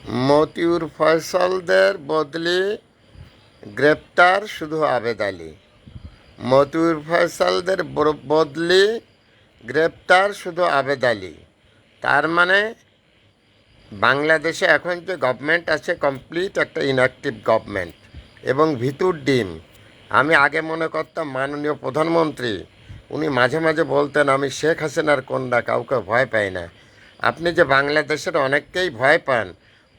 মতিউর ফয়সালদের বদলি গ্রেপ্তার শুধু আবেদ আলী। মতিউর ফয়সালদের বদলি গ্রেপ্তার শুধু আবেদ আলী। তার মানে বাংলাদেশে এখন যে গভর্নমেন্ট আছে কমপ্লিট একটা ইনঅ্যাক্টিভ গভর্নমেন্ট এবং ভিতুর ডিম। আমি আগে মনে করতাম মাননীয় প্রধানমন্ত্রী উনি মাঝে মাঝে বলতেন আমি শেখ হাসিনার কন্যা, কাউকে ভয় পাই না। আপনি যে বাংলাদেশের অনেককেই ভয় পান,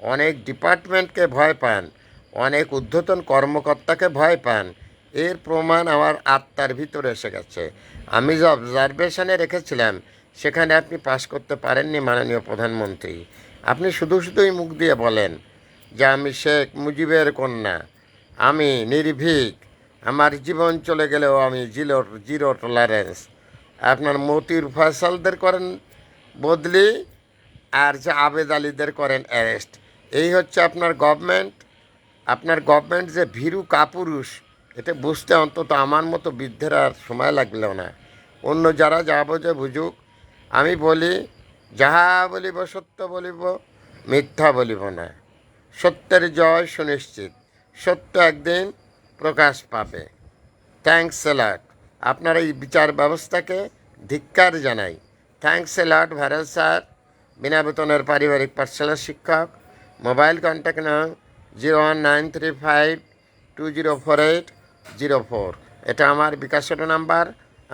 অনেক ডিপার্টমেন্টকে ভয় পান, অনেক ঊর্ধ্বতন কর্মকর্তাকে ভয় পান, এর প্রমাণ আমার আত্মার ভিতরে এসে গেছে। আমি যে অবজারভেশনে রেখেছিলাম সেখানে আপনি পাশ করতে পারেননি মাননীয় প্রধানমন্ত্রী। আপনি শুধু শুধুই মুখ দিয়ে বলেন যে আমি শেখ মুজিবের কন্যা, আমি নির্ভীক, আমার জীবন চলে গেলেও আমি জিরো জিরো টলারেন্স। আপনার মতিউর ফয়সালদের করেন বদলি, আর যে আবেদ আলীদের করেন অ্যারেস্ট। এই হচ্ছে আপনার গভর্নমেন্ট। আপনার গভর্নমেন্ট যে ভীরু কাপুরুষ, এটা বুঝতে অন্তত আমার মতো বৃদ্ধের আর সময় লাগলো না। অন্য যারা যা বোঝে বুঝুক। আমি বলি, যাহা বলিব সত্য বলিব, মিথ্যা বলিব না। সত্যের জয় সুনিশ্চিত, সত্য একদিন প্রকাশ পাবে। Thanks a lot. আপনার এই বিচার ব্যবস্থাকে ধিক্কার জানাই। Thanks a lot viral sir, বিনা বেতনের পারিবারিক পাঠশালার শিক্ষক। মোবাইল কন্ট্যাক্ট নাও 01935204804। এটা আমার বিকাশের নাম্বার।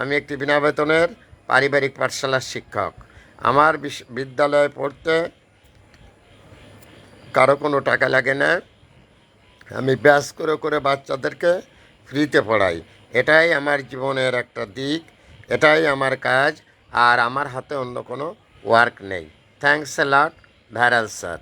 আমি একটি বিনা বেতনের পারিবারিক পাঠশালার শিক্ষক। আমার বিদ্যালয়ে পড়তে কারো কোনো টাকা লাগে না। আমি ব্যাস করে করে বাচ্চাদেরকে ফ্রিতে পড়াই। এটাই আমার জীবনের একটা দিক, এটাই আমার কাজ, আর আমার হাতে অন্য কোনো ওয়ার্ক নেই। Thanks a lot viral sir.